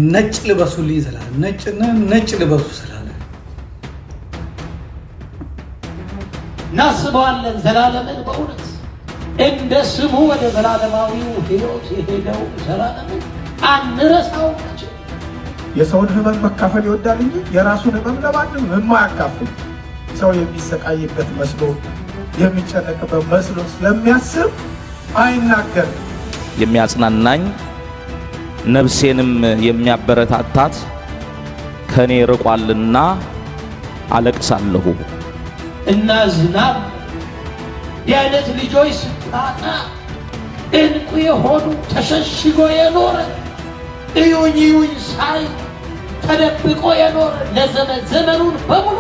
ነጭ ልበሱልኝ ስላለ ነጭ ልበሱ ስላለ እናስበዋለን። ዘላለምን በእውነት እንደ ስሙ ወደ ዘላለማዊው ሕይወት የሄደው ዘላለምን አንረሳው። የሰውን ህመም መካፈል ይወዳል እንጂ የራሱን ህመም ለማንም የማያካፍል ሰው የሚሰቃይበት መስሎ የሚጨነቅበት መስሎ ስለሚያስብ አይናገርም። የሚያጽናናኝ ነፍሴንም የሚያበረታታት ከኔ ርቋልና አለቅሳለሁ። እና ዝናብ የአይነት ልጆች ስታጣ እንቁ የሆኑ ተሸሽጎ የኖረ እዩኝ ሳይ ተደብቆ የኖረ ለዘመን ዘመኑን በሙሉ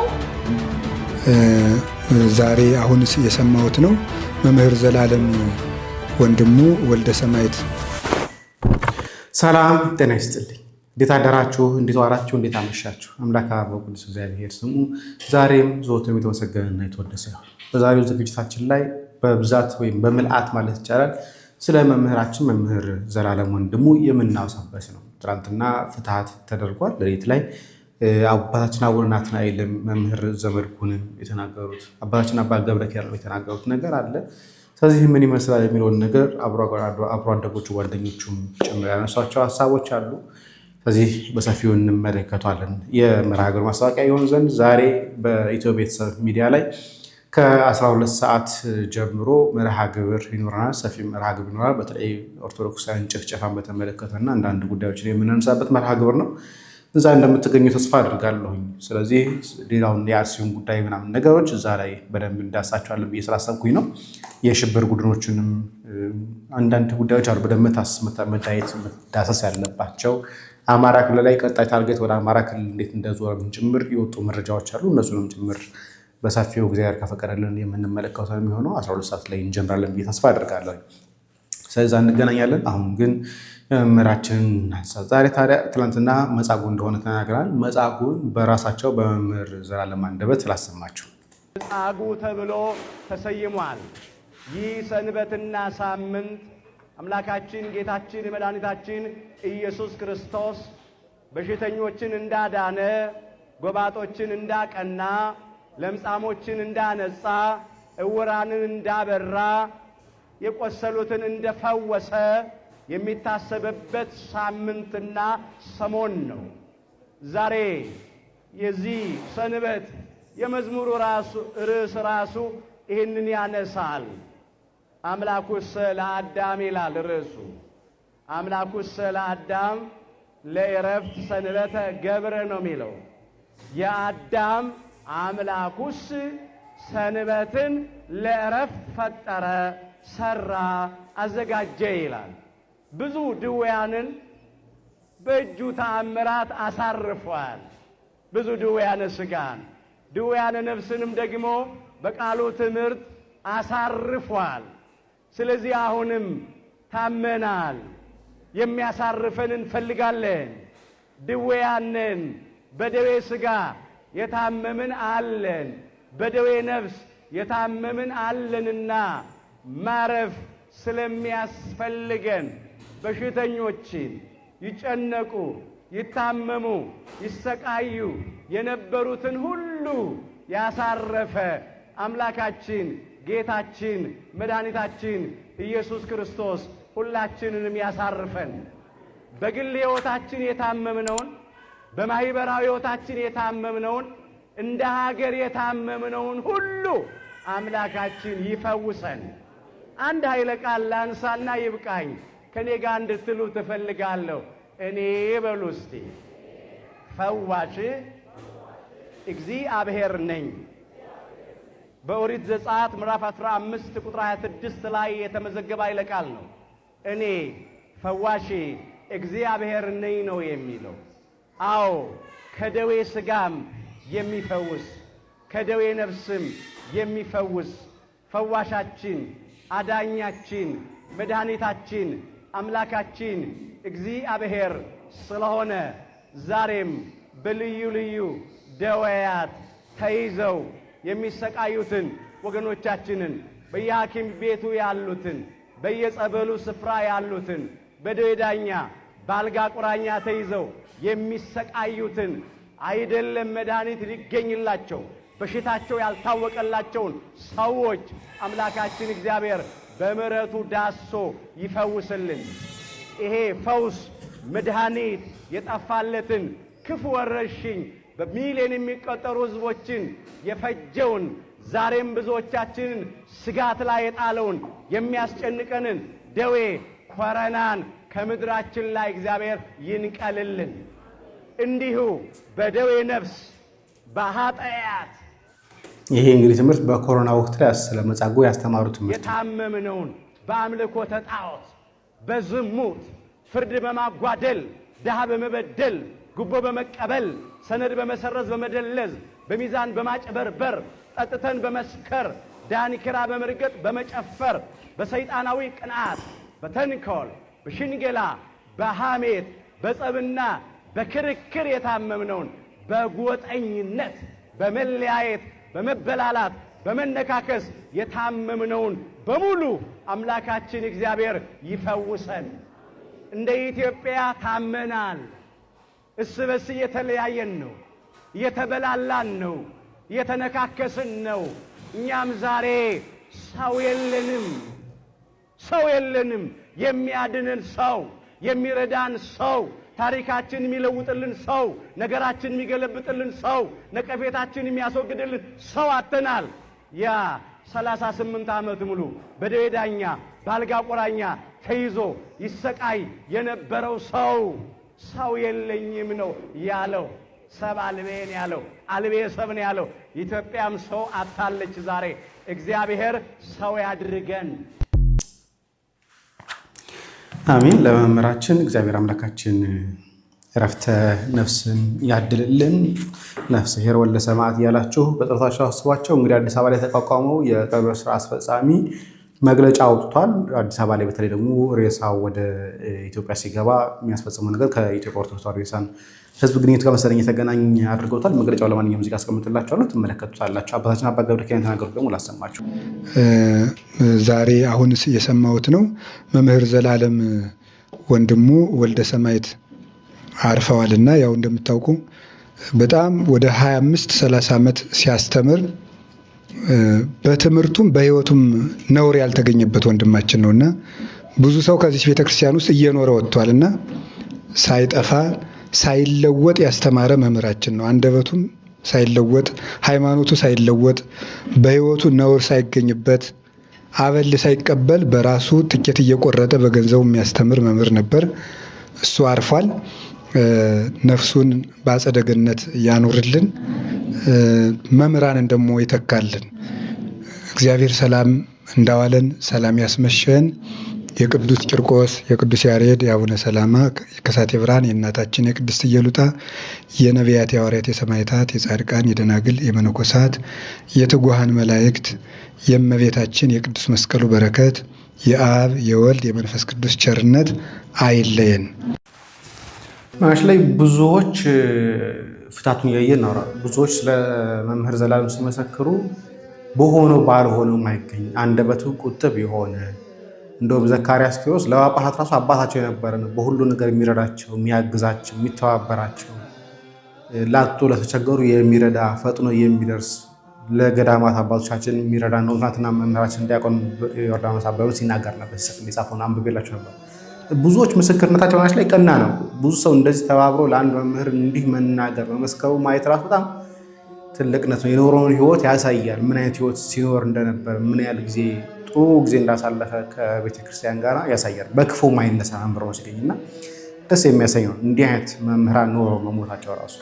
ዛሬ አሁን የሰማሁት ነው። መምህር ዘላለም ወንድሙ ወልደ ሰማዕት። ሰላም ጤና ይስጥልኝ። እንዴት አደራችሁ? እንዴት ዋላችሁ? እንዴት አመሻችሁ? አምላክ አበው ቅዱስ እግዚአብሔር ስሙ ዛሬም ዘወትርም የተመሰገነና የተወደሰ ይሁን። በዛሬው ዝግጅታችን ላይ በብዛት ወይም በምልአት ማለት ይቻላል ስለ መምህራችን መምህር ዘላለም ወንድሙ የምናወሳበት ነው። ትናንትና ፍትሐት ተደርጓል። ሌሊት ላይ አባታችን አቡነ ናትናኤል መምህር ዘመድኩንን የተናገሩት አባታችን አባ ገብረ ኪዳን የተናገሩት ነገር አለ። ስለዚህ ምን ይመስላል የሚለውን ነገር አብሮ አደጎቹ ጓደኞቹም ጭምር ያነሷቸው ሀሳቦች አሉ። ስለዚህ በሰፊው እንመለከቷለን። የመርሃ ግብር ማስታወቂያ ይሆን ዘንድ ዛሬ በኢትዮ ቤተሰብ ሚዲያ ላይ ከ12 ሰዓት ጀምሮ መርሃ ግብር ይኖረናል። ሰፊ መርሃ ግብር ይኖራል። በተለይ ኦርቶዶክሳውያን ጭፍጨፋን በተመለከተና አንዳንድ ጉዳዮችን የምናነሳበት መርሃ ግብር ነው። እዛ እንደምትገኙ ተስፋ አድርጋለሁኝ። ስለዚህ ሌላውን የአርሲውን ጉዳይ ምናምን ነገሮች እዛ ላይ በደንብ እንዳሳቸዋለን ብዬ ስላሰብኩኝ ነው። የሽብር ቡድኖችንም አንዳንድ ጉዳዮች አሉ በደንብ መታየት መዳሰስ ያለባቸው። አማራ ክልል ላይ ቀጣይ ታርጌት ወደ አማራ ክልል እንዴት እንደዞረም ጭምር የወጡ መረጃዎች አሉ። እነሱንም ጭምር በሰፊው እግዚአብሔር ከፈቀደልን የምንመለከተው የሚሆነው 12 ሰዓት ላይ እንጀምራለን ብዬ ተስፋ አድርጋለሁ። ስለዚህ እንገናኛለን። አሁን ግን መምህራችንን እናንሳ። ዛሬ ታዲያ ትናንትና መጻጉዕ እንደሆነ ተናግረናል። መጻጉዕን በራሳቸው በመምህር ዘላለም አንደበት ስላሰማቸው መጻጉዕ ተብሎ ተሰይሟል። ይህ ሰንበትና ሳምንት አምላካችን ጌታችን መድኃኒታችን ኢየሱስ ክርስቶስ በሽተኞችን እንዳዳነ፣ ጎባጦችን እንዳቀና፣ ለምጻሞችን እንዳነጻ፣ እውራንን እንዳበራ፣ የቆሰሉትን እንደፈወሰ የሚታሰብበት ሳምንትና ሰሞን ነው። ዛሬ የዚህ ሰንበት የመዝሙሩ ርዕስ ራሱ ይህንን ያነሳል። አምላኩሰ ለአዳም ይላል ርዕሱ። አምላኩሰ ለአዳም ለዕረፍት ሰንበተ ገብረ ነው የሚለው። የአዳም አምላኩስ ሰንበትን ለዕረፍት ፈጠረ፣ ሰራ፣ አዘጋጀ ይላል። ብዙ ድውያንን በእጁ ተአምራት አሳርፏል። ብዙ ድውያነ ሥጋን ድውያነ ነፍስንም ደግሞ በቃሉ ትምህርት አሳርፏል። ስለዚህ አሁንም ታመናል፣ የሚያሳርፈን እንፈልጋለን። ድውያንን በደዌ ሥጋ የታመምን አለን፣ በደዌ ነፍስ የታመምን አለንና ማረፍ ስለሚያስፈልገን በሽተኞችን ይጨነቁ፣ ይታመሙ፣ ይሰቃዩ የነበሩትን ሁሉ ያሳረፈ አምላካችን ጌታችን መድኃኒታችን ኢየሱስ ክርስቶስ ሁላችንንም ያሳርፈን። በግል ሕይወታችን የታመምነውን፣ በማህበራዊ ሕይወታችን የታመምነውን፣ እንደ ሀገር የታመምነውን ሁሉ አምላካችን ይፈውሰን። አንድ ኃይለ ቃል ላንሳና ይብቃኝ። ከኔ ጋር እንድትሉ ትፈልጋለሁ። እኔ በሉ እስቲ ፈዋሽ እግዚአብሔር ነኝ። በኦሪት ዘጸአት ምዕራፍ 15 ቁጥር 26 ላይ የተመዘገበ ኃይለ ቃል ነው። እኔ ፈዋሽ እግዚአብሔር ነኝ ነው የሚለው። አዎ ከደዌ ሥጋም የሚፈውስ ከደዌ ነፍስም የሚፈውስ ፈዋሻችን፣ አዳኛችን፣ መድኃኒታችን፣ አምላካችን እግዚአብሔር ስለሆነ ዛሬም በልዩ ልዩ ደዌያት ተይዘው የሚሰቃዩትን ወገኖቻችንን፣ በየሐኪም ቤቱ ያሉትን፣ በየጸበሉ ስፍራ ያሉትን፣ በደዌ ዳኛ በአልጋ ቁራኛ ተይዘው የሚሰቃዩትን አይደለም መድኃኒት ሊገኝላቸው በሽታቸው ያልታወቀላቸውን ሰዎች አምላካችን እግዚአብሔር በምሕረቱ ዳሶ ይፈውስልን። ይሄ ፈውስ መድኃኒት የጠፋለትን ክፉ ወረርሽኝ በሚሊዮን የሚቆጠሩ ሕዝቦችን የፈጀውን ዛሬም ብዙዎቻችንን ስጋት ላይ የጣለውን የሚያስጨንቀንን ደዌ ኮረናን ከምድራችን ላይ እግዚአብሔር ይንቀልልን። እንዲሁ በደዌ ነፍስ በኃጢአት ይሄ እንግዲህ ትምህርት በኮሮና ወቅት ላይ ስለመጻጉዕ ያስተማሩት ትምህርት የታመምነውን በአምልኮተ ጣዖት፣ በዝሙት፣ ፍርድ በማጓደል፣ ድሃ በመበደል፣ ጉቦ በመቀበል፣ ሰነድ በመሰረዝ በመደለዝ፣ በሚዛን በማጭበርበር፣ ጠጥተን በመስከር፣ ዳንኪራ በመርገጥ በመጨፈር፣ በሰይጣናዊ ቅንዓት፣ በተንኮል፣ በሽንገላ፣ በሐሜት፣ በጸብና በክርክር የታመምነውን በጎጠኝነት፣ በመለያየት፣ በመበላላት፣ በመነካከስ የታመምነውን በሙሉ አምላካችን እግዚአብሔር ይፈውሰን። እንደ ኢትዮጵያ ታመናል። እርስ በርስ እየተለያየን ነው፣ እየተበላላን ነው፣ እየተነካከስን ነው። እኛም ዛሬ ሰው የለንም፣ የሚያድንን ሰው፣ የሚረዳን ሰው፣ ታሪካችን የሚለውጥልን ሰው፣ ነገራችን የሚገለብጥልን ሰው፣ ነቀፌታችን የሚያስወግድልን ሰው አጥተናል። ያ 38 ዓመት ሙሉ በደዌ ዳኛ በአልጋ ቁራኛ ተይዞ ይሰቃይ የነበረው ሰው የለኝም ነው ያለው። ሰብ አልቤን ያለው አልቤ ሰብ ነው ያለው። ኢትዮጵያም ሰው አታለች ዛሬ። እግዚአብሔር ሰው ያድርገን። አሜን። ለመምህራችን እግዚአብሔር አምላካችን እረፍተ ነፍስን ያድልልን። ነፍስ ኄር ወልደ ሰማዕት እያላችሁ በጸሎታችሁ አስቧቸው። እንግዲህ አዲስ አበባ ላይ የተቋቋመው የቀብር ስራ አስፈጻሚ መግለጫ አውጥቷል። አዲስ አበባ ላይ በተለይ ደግሞ ሬሳው ወደ ኢትዮጵያ ሲገባ የሚያስፈጽመው ነገር ከኢትዮጵያ ኦርቶዶክስ ተዋሕዶ ቤተክርስቲያን ሕዝብ ግንኙነት ጋር መሰለኝ የተገናኘ አድርገውታል። መግለጫው ለማንኛውም ሙዚቃ አስቀምጥላችኋለሁ፣ ትመለከቱታላችሁ። አባታችን አባ ገብረ ኪዳን የተናገሩት ደግሞ ላሰማችሁ። ዛሬ አሁን የሰማሁት ነው። መምህር ዘላለም ወንድሙ ወልደ ሰማዕት አርፈዋልና ያው እንደምታውቁ በጣም ወደ 25-30 ዓመት ሲያስተምር በትምህርቱም በሕይወቱም ነውር ያልተገኘበት ወንድማችን ነውና ብዙ ሰው ከዚህ ቤተክርስቲያን ውስጥ እየኖረ ወጥቷልና ሳይጠፋ ሳይለወጥ ያስተማረ መምህራችን ነው። አንደበቱም ሳይለወጥ፣ ሃይማኖቱ ሳይለወጥ፣ በሕይወቱ ነውር ሳይገኝበት፣ አበል ሳይቀበል በራሱ ትኬት እየቆረጠ በገንዘቡ የሚያስተምር መምህር ነበር። እሱ አርፏል። ነፍሱን በአጸደ ገነት ያኑርልን፣ መምህራንን ደግሞ ይተካልን። እግዚአብሔር ሰላም እንዳዋለን ሰላም ያስመሸን። የቅዱስ ቂርቆስ፣ የቅዱስ ያሬድ፣ የአቡነ ሰላማ፣ የከሳቴ ብርሃን፣ የእናታችን የቅድስት ኢየሉጣ፣ የነቢያት፣ የሐዋርያት፣ የሰማዕታት፣ የጻድቃን፣ የደናግል፣ የመነኮሳት፣ የትጉሃን መላእክት፣ የእመቤታችን የቅዱስ መስቀሉ በረከት፣ የአብ የወልድ የመንፈስ ቅዱስ ቸርነት አይለየን። ማሽ ላይ ብዙዎች ፍታቱን ያየን ነው። ብዙዎች ስለ መምህር ዘላለም ሲመሰክሩ በሆነው ባልሆነው ማይገኝ አንደበቱ ቁጥብ የሆነ እንደውም ዘካርያስ ኪሮስ ለጳጳሳት ራሱ አባታቸው የነበረ ነው። በሁሉ ነገር የሚረዳቸው፣ የሚያግዛቸው፣ የሚተባበራቸው፣ ላጡ ለተቸገሩ የሚረዳ ፈጥኖ የሚደርስ ለገዳማት አባቶቻችን የሚረዳ ነው። ትናንትና መምህራችን ዲያቆን ዮርዳኖስ አበበ ሲናገር ነበር። ሲጽፍ የጻፈውን አንብቤላችሁ ነበር። ብዙዎች ምስክርነታቸው ላይ ቀና ነው። ብዙ ሰው እንደዚህ ተባብሮ ለአንድ መምህር እንዲህ መናገር መመስከሩ ማየት ራሱ በጣም ትልቅነት ነው። የኖረውን ሕይወት ያሳያል። ምን አይነት ሕይወት ሲኖር እንደነበር፣ ምን ያህል ጊዜ ጥሩ ጊዜ እንዳሳለፈ ከቤተ ክርስቲያን ጋር ያሳያል። በክፉ ማይነሳ መምህር ነው ሲገኝና ደስ የሚያሳይ ነው። እንዲህ አይነት መምህራን ኖሮ መሞታቸው ራሱ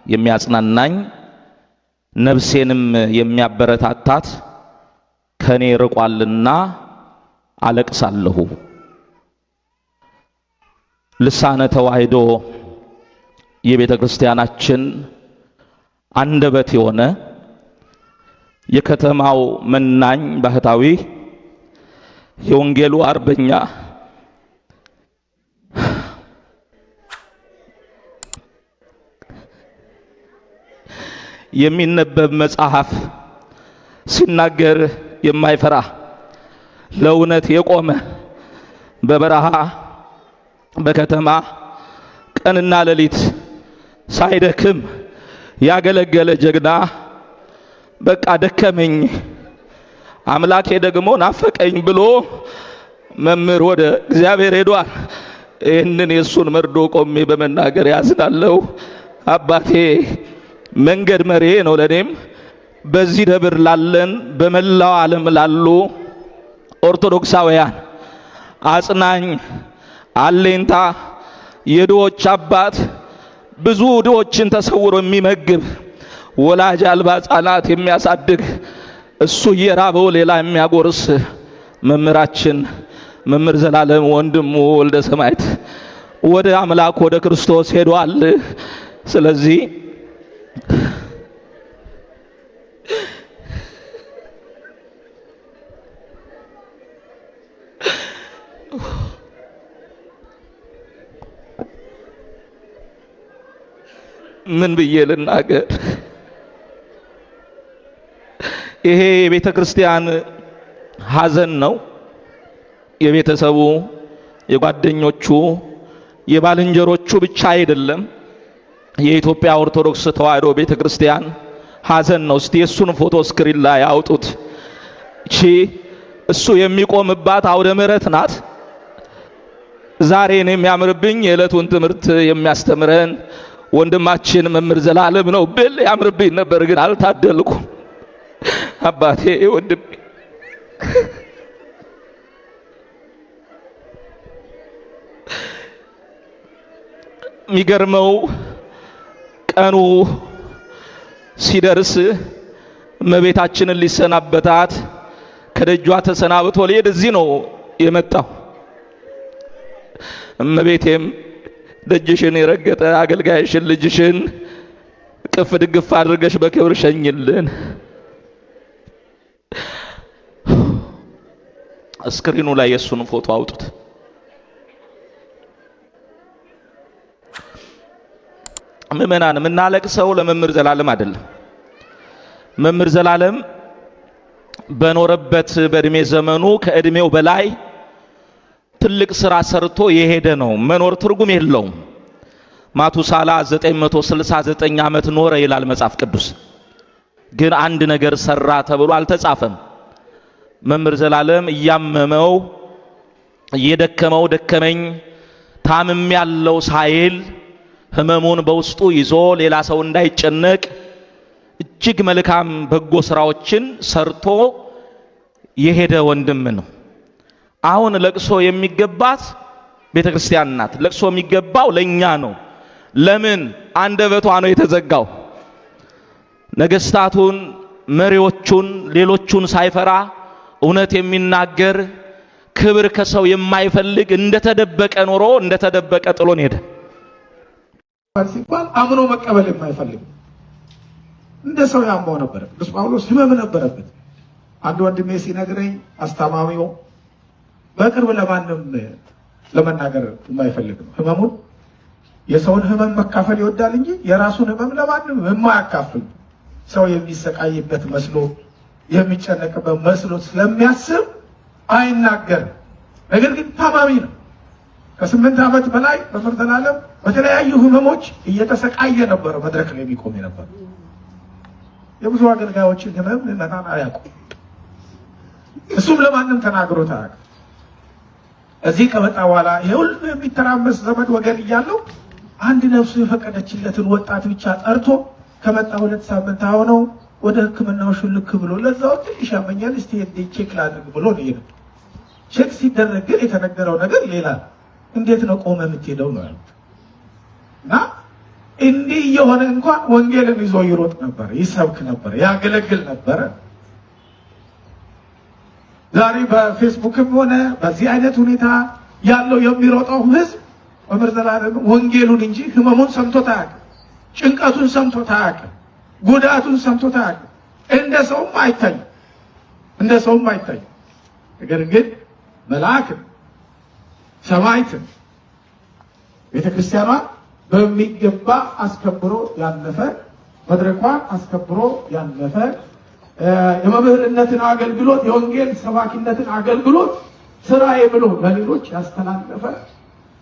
የሚያጽናናኝ ነፍሴንም የሚያበረታታት ከኔ ርቋልና አለቅሳለሁ። ልሳነ ተዋሕዶ የቤተ ክርስቲያናችን አንደበት የሆነ የከተማው መናኝ ባህታዊ የወንጌሉ አርበኛ የሚነበብ መጽሐፍ ሲናገር የማይፈራ ለእውነት የቆመ በበረሃ በከተማ ቀንና ሌሊት ሳይደክም ያገለገለ ጀግና በቃ ደከመኝ አምላኬ ደግሞ ናፈቀኝ ብሎ መምህር ወደ እግዚአብሔር ሄዷል። ይህንን የሱን መርዶ ቆሜ በመናገር ያዝናለሁ። አባቴ መንገድ መሪ ነው ለኔም በዚህ ደብር ላለን በመላው ዓለም ላሉ ኦርቶዶክሳውያን አጽናኝ አለኝታ የድሆች አባት ብዙ ድሆችን ተሰውሮ የሚመግብ ወላጅ አልባ ሕፃናት የሚያሳድግ እሱ እየራበው ሌላ የሚያጎርስ መምህራችን መምህር ዘላለም ወንድሙ ወልደ ሰማዕት ወደ አምላክ ወደ ክርስቶስ ሄዷል። ስለዚህ ምን ብዬ ልናገር? ይሄ የቤተ ክርስቲያን ሐዘን ነው። የቤተሰቡ፣ የጓደኞቹ፣ የባልንጀሮቹ ብቻ አይደለም። የኢትዮጵያ ኦርቶዶክስ ተዋሕዶ ቤተ ክርስቲያን ሐዘን ነው። እስቲ እሱን ፎቶ ስክሪን ላይ አውጡት። እቺ እሱ የሚቆምባት አውደ ምሕረት ናት። ዛሬን የሚያምርብኝ የዕለቱን ትምህርት የሚያስተምረን ወንድማችን መምህር ዘላለም ነው ብል ያምርብኝ ነበር፣ ግን አልታደልኩም። አባቴ ወንድሜ የሚገርመው ቀኑ ሲደርስ እመቤታችንን ሊሰናበታት ከደጇ ተሰናብቶ ሊሄድ እዚህ ነው የመጣው። እመቤቴም ደጅሽን የረገጠ አገልጋይሽን ልጅሽን ቅፍ ድግፍ አድርገሽ በክብር ሸኝልን። ስክሪኑ ላይ የሱን ፎቶ አውጡት። ምእመናን የምናለቅሰው ለመምህር ዘላለም አይደለም። መምህር ዘላለም በኖረበት በእድሜ ዘመኑ ከእድሜው በላይ ትልቅ ስራ ሰርቶ የሄደ ነው። መኖር ትርጉም የለውም። ማቱሳላ 969 ዓመት ኖረ ይላል መጽሐፍ ቅዱስ። ግን አንድ ነገር ሰራ ተብሎ አልተጻፈም። መምህር ዘላለም እያመመው እየደከመው ደከመኝ ታምም ያለው ሳይል ህመሙን በውስጡ ይዞ ሌላ ሰው እንዳይጨነቅ እጅግ መልካም በጎ ስራዎችን ሰርቶ የሄደ ወንድም ነው። አሁን ለቅሶ የሚገባት ቤተክርስቲያን ናት። ለቅሶ የሚገባው ለኛ ነው። ለምን? አንደበቷ ነው የተዘጋው። ነገስታቱን፣ መሪዎቹን፣ ሌሎቹን ሳይፈራ እውነት የሚናገር ክብር ከሰው የማይፈልግ እንደተደበቀ ኖሮ እንደተደበቀ ጥሎን ሄደ። ሲባል አምኖ መቀበል የማይፈልግ እንደ ሰው ያመው ነበር። ቅዱስ ጳውሎስ ህመም ነበረበት። አንድ ወንድሜ ሲነግረኝ አስታማሚው በቅርብ ለማንም ለመናገር የማይፈልግ ነው። ህመሙን የሰውን ህመም መካፈል ይወዳል እንጂ የራሱን ህመም ለማንም የማያካፍል ሰው የሚሰቃይበት መስሎ የሚጨነቅበት መስሎ ስለሚያስብ አይናገርም። ነገር ግን ታማሚ ነው። ከ8 ዓመት በላይ መምህር ዘላለም በተለያዩ ህመሞች እየተሰቃየ ነበር መድረክ ላይ የሚቆም ነበር። የብዙ አገልጋዮችን ህመም ምዕመናን አያውቁም። እሱም ለማንም ተናግሮት አያውቅም። እዚህ ከመጣ በኋላ ይሁን የሚተራመስ ዘመድ ወገን እያለው አንድ ነፍሱ የፈቀደችለትን ወጣት ብቻ ጠርቶ ከመጣ 2 ሳምንት ሆነው ወደ ሕክምናው ሹልክ ብሎ ለዛው ትንሽ ያመኛል እስቲ ቼክ ላድርግ ብሎ ነው የሄደው። ቼክ ሲደረግ ግን የተነገረው ነገር ሌላ። እንዴት ነው ቆመ የምትሄደው ነው ያሉት። እና እንዲህ የሆነ እንኳን ወንጌልን ይዞ ይሮጥ ነበር፣ ይሰብክ ነበር፣ ያገለግል ነበር። ዛሬ በፌስቡክም ሆነ በዚህ አይነት ሁኔታ ያለው የሚሮጠው ህዝብ መምህር ዘላለም ወንጌሉን እንጂ ህመሙን ሰምቶት አያውቅም፣ ጭንቀቱን ሰምቶት አያውቅም፣ ጉዳቱን ሰምቶት አያውቅም። እንደ ሰውም አይታይም። ነገር ግን መልአክን ሰማዕትን ቤተክርስቲያኗን በሚገባ አስከብሮ ያለፈ መድረኳን አስከብሮ ያለፈ የመምህርነትን አገልግሎት የወንጌል ሰባኪነትን አገልግሎት ስራዬ ብሎ ለሌሎች ያስተላለፈ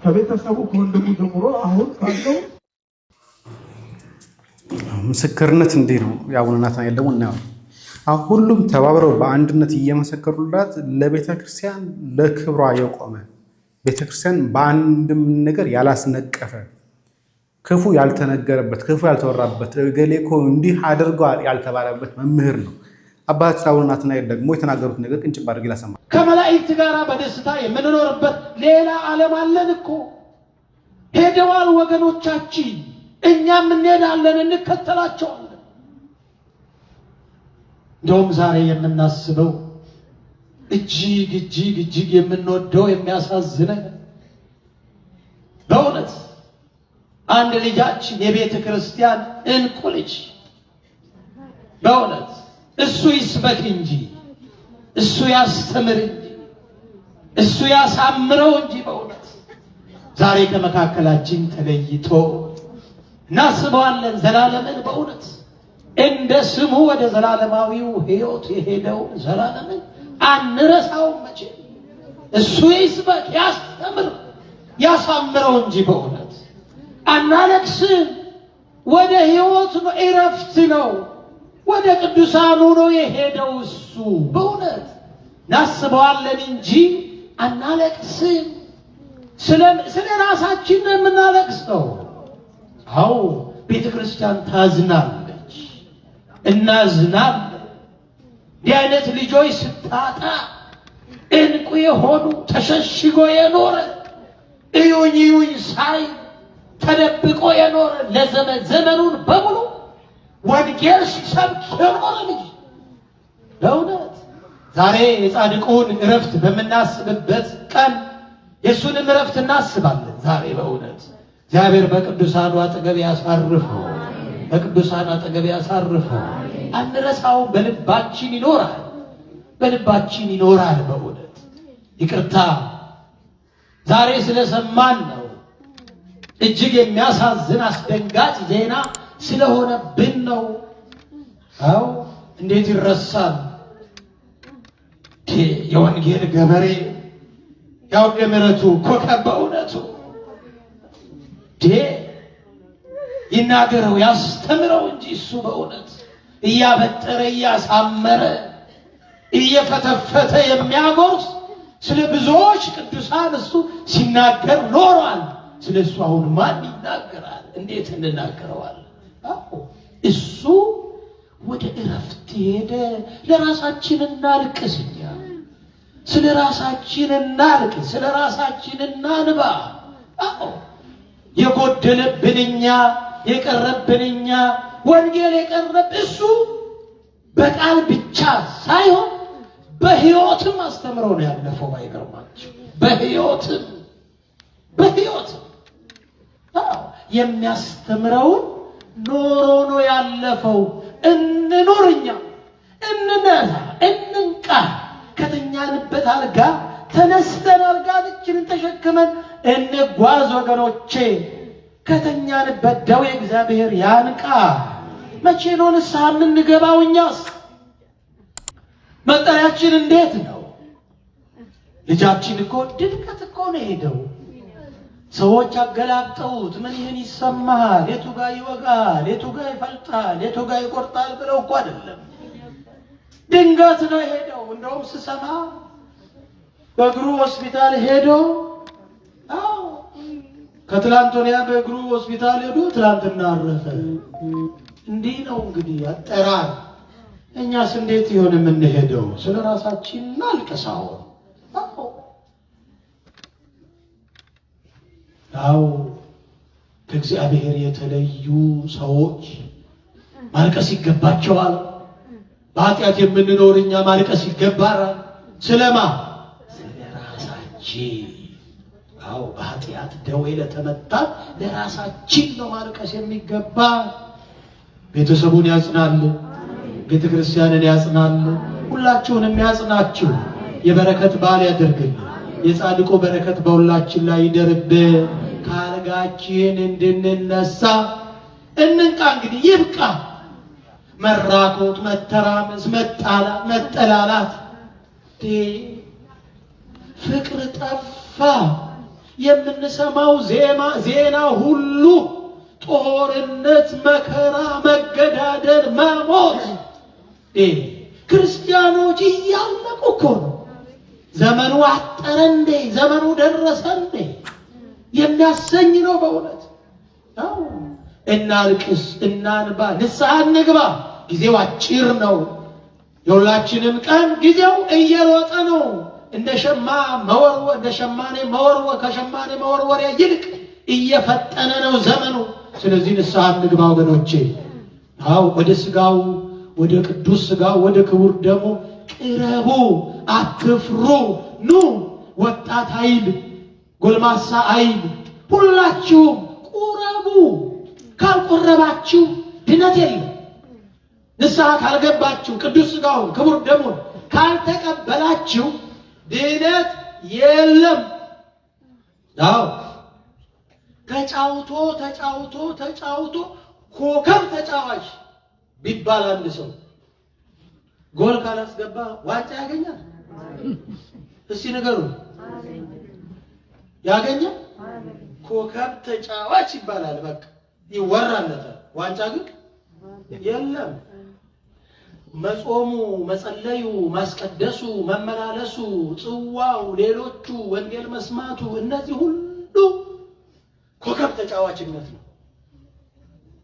ከቤተሰቡ ከወንድሙ ጀምሮ አሁን ካለው ምስክርነት እንዲህ ነው። የአቡነ ናትናኤል ደግሞ እናየው። አሁን ሁሉም ተባብረው በአንድነት እየመሰከሩላት ለቤተክርስቲያን ለክብሯ የቆመ ቤተክርስቲያን በአንድም ነገር ያላስነቀፈ ክፉ ያልተነገረበት ክፉ ያልተወራበት እገሌ እኮ እንዲህ አድርጓል ያልተባለበት መምህር ነው። አባታችን አቡነ ናትናኤል ደግሞ የተናገሩት ነገር ቅንጭብ አድርጌ ላሰማ። ከመላእክት ጋር በደስታ የምንኖርበት ሌላ ዓለም አለን እኮ። ሄደዋል ወገኖቻችን፣ እኛም እንሄዳለን፣ እንከተላቸዋለን። እንደውም ዛሬ የምናስበው እጅግ የምንወደው የሚያሳዝነን በእውነት አንድ ልጃችን የቤተ ክርስቲያን እንቁ ልጅ በእውነት እሱ ይስበክ እንጂ እሱ ያስተምር እንጂ እሱ ያሳምረው እንጂ በእውነት ዛሬ ከመካከላችን ተለይቶ እናስበዋለን። ዘላለምን በእውነት እንደ ስሙ ወደ ዘላለማዊው ሕይወት የሄደው ዘላለምን አንረሳውም መቼ። እሱ ይስበክ ያስተምር ያሳምረው እንጂ በእውነት አናለቅስም። ወደ ሕይወት ነው፣ እረፍት ነው፣ ወደ ቅዱሳኑ ነው የሄደው እሱ። በእውነት እናስበዋለን እንጂ አናለቅስም። ስለ ራሳችን ነው የምናለቅሰው። አዎ ቤተ ክርስቲያን ታዝናለች፣ እናዝናለን። እንዲህ አይነት ልጆች ስታጣ እንቁ የሆኑ ተሸሽጎ የኖረ እዩኝ ሳይ ተደብቆ የኖረ ዘመኑን በሙሉ ወንጌል ሲሰብክ የኖረ ልጅ በእውነት ዛሬ የጻድቁን እረፍት በምናስብበት ቀን የእሱንም እረፍት እናስባለን። ዛሬ በእውነት እግዚአብሔር በቅዱሳኑ አጠገብ ያሳርፈው፣ በቅዱሳን አጠገብ ያሳርፈው። አንረሳው፣ በልባችን ይኖራል። በእውነት ይቅርታ ዛሬ ስለሰማን ነው። እጅግ የሚያሳዝን አስደንጋጭ ዜና ስለሆነብን ነው። አዎ እንዴት ይረሳል? የወንጌል ገበሬ የአውደ ምሕረቱ ኮከብ በእውነቱ ይናገረው ያስተምረው እንጂ እሱ በእውነት እያበጠረ እያሳመረ እየፈተፈተ የሚያጎርስ ስለ ብዙዎች ቅዱሳን እሱ ሲናገር ኖሯል። ስለ እሱ አሁን ማን ይናገራል? እንዴት እንናገረዋለን? እሱ ወደ እረፍት ሄደ። ለራሳችን እናልቅስ፣ እኛ ስለ ራሳችን እናልቅስ፣ ስለ ራሳችን እናንባ። የጎደለብን እኛ፣ የቀረብን እኛ፣ ወንጌል የቀረብ እሱ በቃል ብቻ ሳይሆን በሕይወትም አስተምረው ነው ያለፈው። ባይገርማችሁ በሕይወትም የሚያስተምረውን ኖሮ ነው ያለፈው። እንኑር፣ እኛ እንነሳ፣ እንንቃ። ከተኛንበት አልጋ ተነስተን አልጋችንን ተሸክመን እንጓዝ ወገኖቼ። ከተኛንበት ደዌ እግዚአብሔር ያንቃ። መቼ ነው ንስሐ የምንገባው? እኛስ መጠሪያችን እንዴት ነው? ልጃችን እኮ ድንገት እኮ ነው ሄደው። ሰዎች አገላብጠውት ምን ይህን ይሰማሃል፣ የቱ ጋር ይወጋል፣ የቱ ጋር ይፈልጣል፣ የቱ ጋር ይቆርጣል ብለው እኮ አይደለም። ድንገት ነው ሄደው። እንደውም ስሰማ በእግሩ ሆስፒታል ሄዶ ከትላንት ወዲያ በእግሩ ሆስፒታል ሄዶ ትላንትና አረፈ። እንዲህ ነው እንግዲህ አጠራር። እኛስ እንዴት ይሆን የምንሄደው? ስለ ራሳችን እናልቅሳው። አዎ ከእግዚአብሔር የተለዩ ሰዎች ማልቀስ ይገባቸዋል። በኃጢአት የምንኖር እኛ ማልቀስ ይገባናል። ስለማ ስለ ራሳችን። አዎ በኃጢአት ደዌ ለተመታ ለራሳችን ነው ማልቀስ የሚገባ። ቤተሰቡን ያጽናል፣ ቤተ ክርስቲያንን ያጽናል፣ ሁላችሁንም ያጽናችሁ። የበረከት በዓል ያደርግልን። የጻድቁ በረከት በሁላችን ላይ ይደርብን። ከአልጋችን እንድንነሳ እንንቃ። እንግዲህ ይብቃ መራኮት፣ መተራመስ፣ መጠላላት። ፍቅር ጠፋ። የምንሰማው ዜና ሁሉ ጦርነት፣ መከራ፣ መገዳደል፣ መሞት። ክርስቲያኖች እያለቁ እኮ ነው። ዘመኑ አጠረ እንዴ? ዘመኑ ደረሰ እንዴ? የሚያሰኝ ነው በእውነት። እናልቅስ፣ እናንባ፣ ንስሐ እንግባ። ጊዜው አጭር ነው። የሁላችንም ቀን ጊዜው እየሮጠ ነው። እንደ ሸማኔ መወርወር ከሸማኔ መወርወሪያ ይልቅ እየፈጠነ ነው ዘመኑ። ስለዚህ ንስሐ እንግባ ወገኖቼ። ወደ ስጋው፣ ወደ ቅዱስ ስጋው፣ ወደ ክቡር ደሙ ቅረቡ፣ አትፍሩ። ኑ ወጣት አይል፣ ጎልማሳ አይል፣ ሁላችሁም ቁረቡ። ካልቆረባችሁ ድነት የለም። ንስሐ ካልገባችሁ፣ ቅዱስ ስጋውን ክቡር ደሙን ካልተቀበላችሁ ድነት የለም። ተጫውቶ ኮከብ ተጫዋች ቢባል አንድ ሰው ጎል ካላስገባ ዋንጫ ያገኛል? እስቲ ንገሩ። ያገኛል? ኮከብ ተጫዋች ይባላል፣ በቃ ይወራለታል። ዋንጫ ግን የለም። መጾሙ፣ መጸለዩ፣ ማስቀደሱ፣ መመላለሱ፣ ጽዋው፣ ሌሎቹ ወንጌል መስማቱ፣ እነዚህ ሁሉ ኮከብ ተጫዋችነት ነው።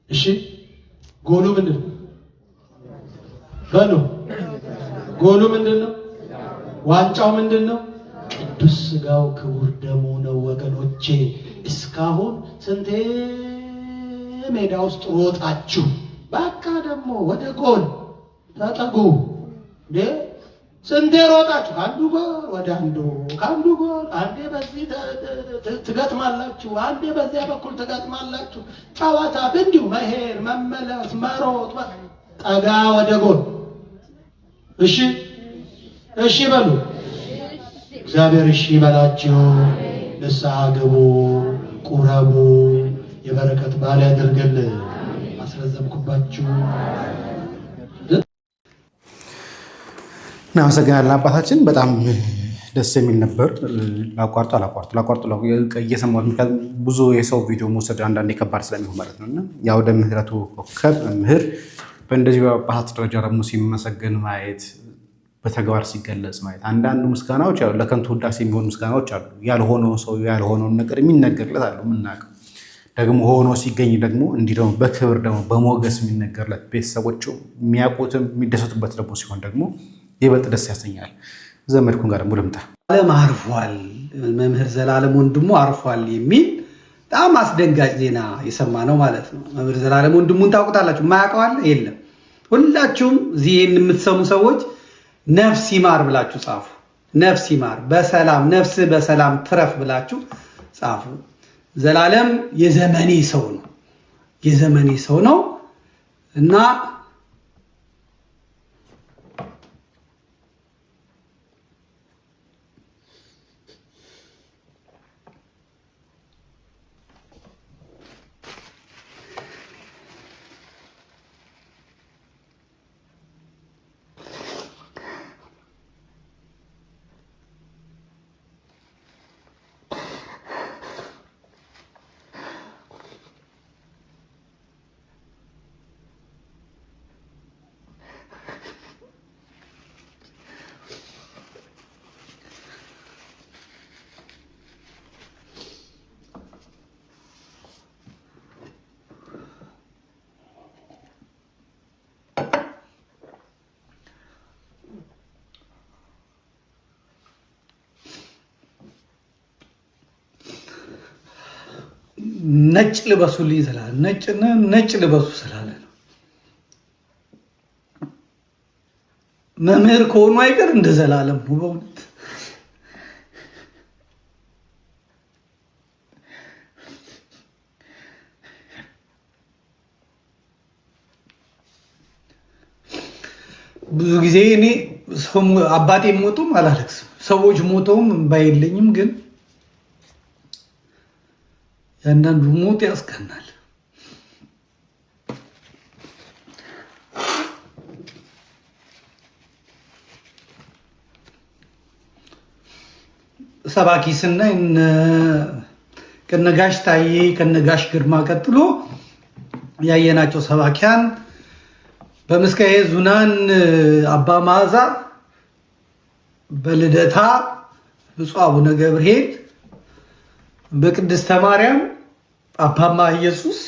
እሺ ጎሉ ምንድን ነው? በሉ ጎሉ ምንድን ነው? ዋንጫው ምንድን ነው? ቅዱስ ስጋው ክቡር ደሙ ነው ወገኖቼ። እስካሁን ስንቴ ሜዳ ውስጥ ሮጣችሁ፣ በቃ ደግሞ ወደ ጎል ተጠጉ። ስንቴ ሮጣችሁ ከአንዱ ጎል ወደ አንዱ፣ ከአንዱ ጎል አንዴ በዚህ ትገጥማላችሁ፣ አንዴ በዚያ በኩል ትገጥማላችሁ። ጨዋታ እንዲሁ መሄድ፣ መመለስ፣ መሮጥ፣ ጠጋ ወደ ጎል። እሺ በሉ። እግዚአብሔር እሺ ይበላችሁ። ንስሐ ግቡ፣ ቁረቡ። የበረከት በዓል ያደርግልን። አስረዘምኩባችሁ። እናመሰግናለን አባታችን። በጣም ደስ የሚል ነበር። ላቋርጦ እየሰማሁት፣ ምክንያቱም ብዙ የሰው ቪዲዮ መውሰድ አንዳንዴ ከባድ ስለሚሆን ማለት ነው እና የአውደ ምሕረቱ ኮከብ መምህር በእንደዚህ በአባት ደረጃ ደግሞ ሲመሰገን ማየት፣ በተግባር ሲገለጽ ማየት። አንዳንዱ ምስጋናዎች ያው ለከንቱ ውዳሴ የሚሆኑ ምስጋናዎች አሉ። ያልሆነውን ሰው ያልሆነውን ነገር የሚነገርለት አሉ የምናውቀው። ደግሞ ሆኖ ሲገኝ ደግሞ እንዲህ ደግሞ በክብር ደግሞ በሞገስ የሚነገርለት ቤተሰቦቹ የሚያውቁትም የሚደሰቱበት ደግሞ ሲሆን ደግሞ ይበልጥ ደስ ያሰኛል። ዘመድኩን ጋር ደግሞ ልምጣ። ዓለም አርፏል፣ መምህር ዘላለም ወንድሙ አርፏል የሚል በጣም አስደንጋጭ ዜና የሰማ ነው ማለት ነው። መምህር ዘላለም ወንድሙን ታውቁታላችሁ? የማያውቀው አለ? የለም። ሁላችሁም እዚህ የምትሰሙ ሰዎች ነፍስ ይማር ብላችሁ ጻፉ። ነፍስ ይማር፣ በሰላም ነፍስ በሰላም ትረፍ ብላችሁ ጻፉ። ዘላለም የዘመኔ ሰው ነው እና ነጭ ልበሱልኝ ስላለ ነጭ ልበሱ ስላለ ነው። መምህር ከሆኑ አይቀር እንደ ዘላለም ነው በእውነት። ብዙ ጊዜ እኔ አባቴ ሞቶም አላለቅስም፣ ሰዎች ሞተውም እምባ የለኝም። ግን ያንዳንዱ ሞት ያስቀናል። ሰባኪ ስናይ ከነጋሽ ታዬ ከነጋሽ ግርማ ቀጥሎ ያየናቸው ሰባኪያን በምስካየ ኅዙናን አባ መዓዛ፣ በልደታ ብፁዕ አቡነ ገብርኄር፣ በቅድስተ ማርያም አባማ ኢየሱስ፣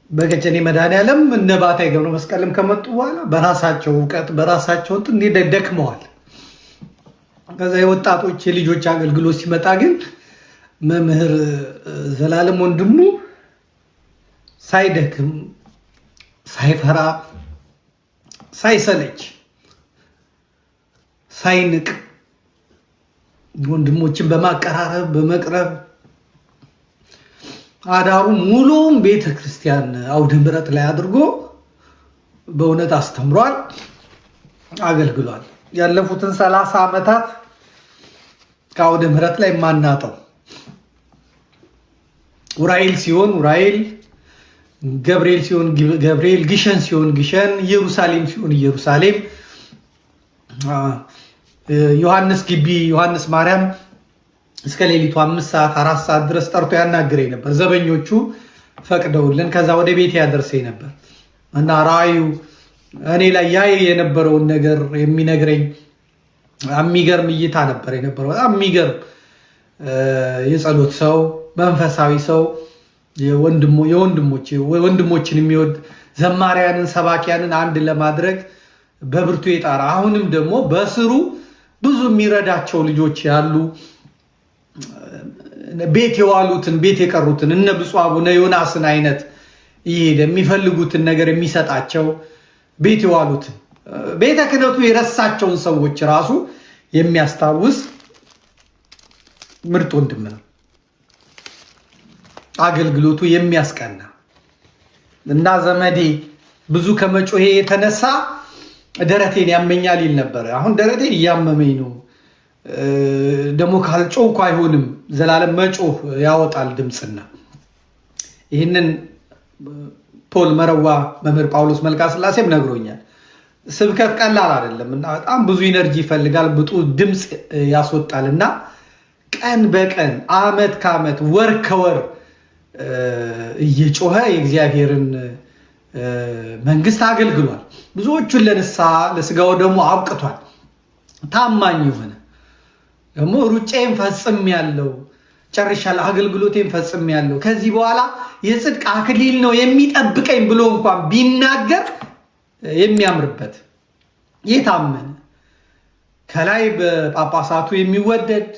በቀጨኔ መድኃኔዓለም እነ ባታይ ገብረ መስቀልም ከመጡ በኋላ በራሳቸው እውቀት በራሳቸው እንትን ደክመዋል። ከዛ የወጣቶች የልጆች አገልግሎት ሲመጣ ግን መምህር ዘላለም ወንድሙ ሳይደክም ሳይፈራ ሳይሰለች ሳይንቅ ወንድሞችን በማቀራረብ በመቅረብ አዳሩ ሙሉም ቤተክርስቲያን አውደ ምሕረት ላይ አድርጎ በእውነት አስተምሯል፣ አገልግሏል። ያለፉትን 30 ዓመታት ከአውደ ምሕረት ላይ የማናጠው ዑራኤል ሲሆን ዑራኤል፣ ገብርኤል ሲሆን ገብርኤል፣ ግሸን ሲሆን ግሸን፣ ኢየሩሳሌም ሲሆን ኢየሩሳሌም፣ ዮሐንስ ግቢ ዮሐንስ ማርያም እስከ ሌሊቱ 5 ሰዓት 4 ሰዓት ድረስ ጠርቶ ያናግረኝ ነበር። ዘበኞቹ ፈቅደውልን ከዛ ወደ ቤት ያደርሰኝ ነበር እና ራእዩ እኔ ላይ ያይ የነበረውን ነገር የሚነግረኝ የሚገርም እይታ ነበር የነበረው። በጣም የሚገርም የጸሎት ሰው፣ መንፈሳዊ ሰው፣ ወንድሞችን የሚወድ ዘማሪያንን ሰባኪያንን አንድ ለማድረግ በብርቱ የጣራ አሁንም ደግሞ በስሩ ብዙ የሚረዳቸው ልጆች ያሉ ቤት የዋሉትን ቤት የቀሩትን እነ ብፁዕ አቡነ ዮናስን አይነት ይሄድ የሚፈልጉትን ነገር የሚሰጣቸው ቤት የዋሉትን ቤተ ክህነቱ የረሳቸውን ሰዎች ራሱ የሚያስታውስ ምርጥ ወንድም ነው። አገልግሎቱ የሚያስቀና እና ዘመዴ ብዙ ከመጮሄ የተነሳ ደረቴን ያመኛል ይል ነበር። አሁን ደረቴን እያመመኝ ነው። ደግሞ ካልጮህኩ አይሆንም። ዘላለም መጮህ ያወጣል ድምፅና ይህንን ፖል መረዋ መምህር ጳውሎስ መልካ ስላሴም ነግሮኛል። ስብከት ቀላል አይደለም እና በጣም ብዙ ኢነርጂ ይፈልጋል፣ ብጡ ድምፅ ያስወጣል እና ቀን በቀን አመት ከአመት ወር ከወር እየጮኸ የእግዚአብሔርን መንግስት አገልግሏል። ብዙዎቹን ለንስሐ ለስጋው ደግሞ አብቅቷል። ታማኝ የሆነ ደግሞ ሩጫዬን ፈጽሜያለሁ፣ ጨርሻለሁ፣ አገልግሎቴን ፈጽሜያለሁ፣ ከዚህ በኋላ የጽድቅ አክሊል ነው የሚጠብቀኝ ብሎ እንኳን ቢናገር የሚያምርበት የታመነ ከላይ በጳጳሳቱ የሚወደድ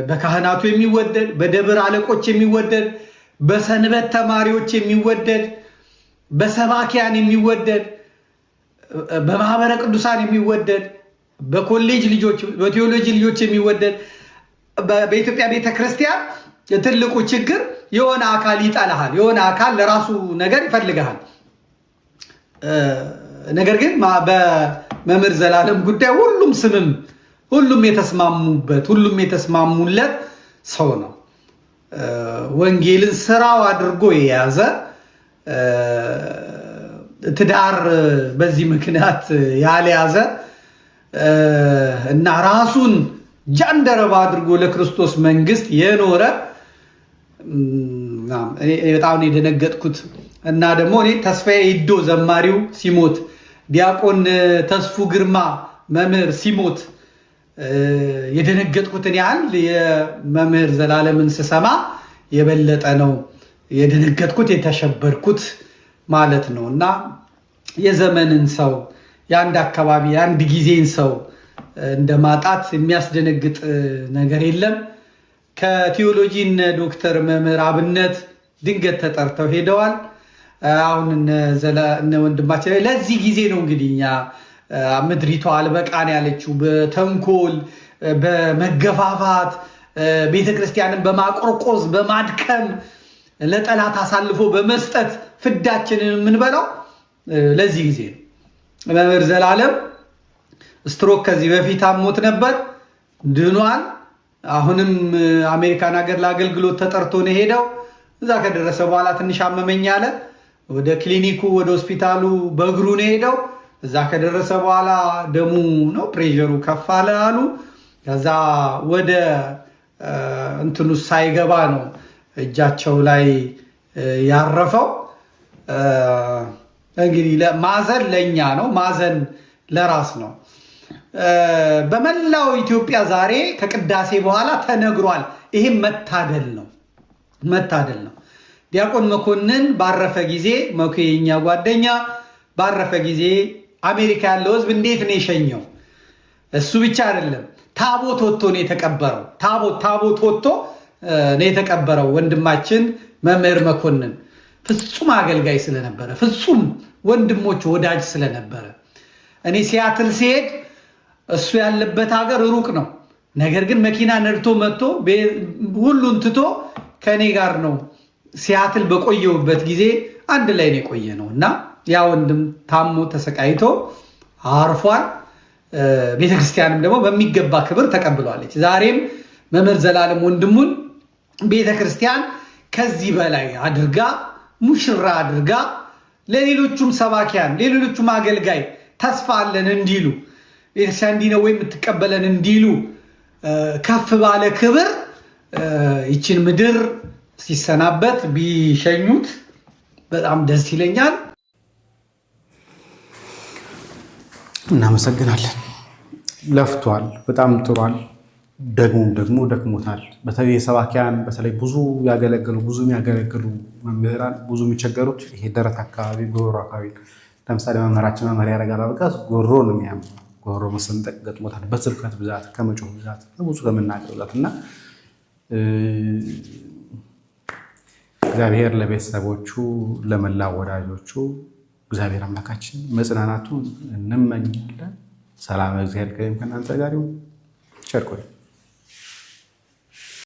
በካህናቱ የሚወደድ በደብር አለቆች የሚወደድ በሰንበት ተማሪዎች የሚወደድ በሰባኪያን የሚወደድ በማህበረ ቅዱሳን የሚወደድ በኮሌጅ ልጆች በቴዎሎጂ ልጆች የሚወደድ በኢትዮጵያ ቤተክርስቲያን የትልቁ ችግር የሆነ አካል ይጠላሃል፣ የሆነ አካል ለራሱ ነገር ይፈልጋል። ነገር ግን በመምህር ዘላለም ጉዳይ ሁሉም የተስማሙበት ሁሉም የተስማሙለት ሰው ነው። ወንጌልን ስራው አድርጎ የያዘ ትዳር በዚህ ምክንያት ያልያዘ እና ራሱን ጃንደረባ አድርጎ ለክርስቶስ መንግስት የኖረ በጣም ነው የደነገጥኩት። እና ደግሞ እኔ ተስፋዬ ይዶ ዘማሪው ሲሞት፣ ዲያቆን ተስፉ ግርማ መምህር ሲሞት የደነገጥኩትን ያህል የመምህር ዘላለምን ስሰማ የበለጠ ነው የደነገጥኩት የተሸበርኩት ማለት ነው። እና የዘመንን ሰው የአንድ አካባቢ የአንድ ጊዜን ሰው እንደማጣት የሚያስደነግጥ ነገር የለም። ከቲዮሎጂ እነ ዶክተር መምህር አብነት ድንገት ተጠርተው ሄደዋል። አሁን እነ ወንድማችን ላይ ለዚህ ጊዜ ነው እንግዲህ እኛ ምድሪቷ አልበቃን ያለችው በተንኮል በመገፋፋት ቤተክርስቲያንን በማቆርቆዝ በማድከም ለጠላት አሳልፎ በመስጠት ፍዳችንን የምንበላው ለዚህ ጊዜ ነው። መምህር ዘላለም ስትሮክ ከዚህ በፊት አሞት ነበር፣ ድኗል። አሁንም አሜሪካን ሀገር ለአገልግሎት ተጠርቶ ነው ሄደው። እዛ ከደረሰ በኋላ ትንሽ አመመኝ አለ። ወደ ክሊኒኩ ወደ ሆስፒታሉ በእግሩ ነው ሄደው። እዛ ከደረሰ በኋላ ደሙ ነው ፕሬሸሩ ከፍ አለ አሉ። ከዛ ወደ እንትኑ ሳይገባ ነው እጃቸው ላይ ያረፈው። እንግዲህ ማዘን ለኛ ነው፣ ማዘን ለራስ ነው። በመላው ኢትዮጵያ ዛሬ ከቅዳሴ በኋላ ተነግሯል። ይሄም መታደል ነው፣ መታደል ነው። ዲያቆን መኮንን ባረፈ ጊዜ መኮየኛ ጓደኛ ባረፈ ጊዜ አሜሪካ ያለው ሕዝብ እንዴት ነው የሸኘው? እሱ ብቻ አይደለም፣ ታቦት ወጥቶ ነው የተቀበረው። ታቦት ወጥቶ ነው የተቀበረው። ወንድማችን መምህር መኮንን ፍጹም አገልጋይ ስለነበረ፣ ፍጹም ወንድሞች ወዳጅ ስለነበረ እኔ ሲያትል ሲሄድ እሱ ያለበት ሀገር ሩቅ ነው። ነገር ግን መኪና ነድቶ መጥቶ ሁሉን ትቶ ከኔ ጋር ነው ሲያትል በቆየውበት ጊዜ አንድ ላይ ነው የቆየ ነው እና ያ ወንድም ታሞ ተሰቃይቶ አርፏል። ቤተክርስቲያንም ደግሞ በሚገባ ክብር ተቀብሏለች። ዛሬም መምህር ዘላለም ወንድሙን ቤተክርስቲያን ከዚህ በላይ አድርጋ ሙሽራ አድርጋ ለሌሎቹም ሰባኪያን ለሌሎቹም አገልጋይ ተስፋ አለን እንዲሉ ቤተክርስቲያን እንዲህ ነው ወይ የምትቀበለን እንዲሉ ከፍ ባለ ክብር ይችን ምድር ሲሰናበት ቢሸኙት በጣም ደስ ይለኛል። እናመሰግናለን። ለፍቷል፣ በጣም ጥሯል። ደግሞ ደክሞታል። በተለይ ሰባኪያን በተለይ ብዙ የሚያገለግሉ መምህራን ብዙ የሚቸገሩት ይሄ ደረት አካባቢ ጎሮ አካባቢ ለምሳሌ መምህራችን መምህር ያደርጋል አበቃት ጎሮ ነው የሚያምነው። ጎሮ መሰንጠቅ ገጥሞታል። በስብከት ብዛት ከመጮህ ብዛት ብዙ ከመናገር ብዛት እና እግዚአብሔር ለቤተሰቦቹ ለመላ ወዳጆቹ እግዚአብሔር አምላካችን መጽናናቱን እንመኛለን። ሰላም እግዚአብሔር ከእናንተ ጋር ይሁን። ቸር ቆዩ።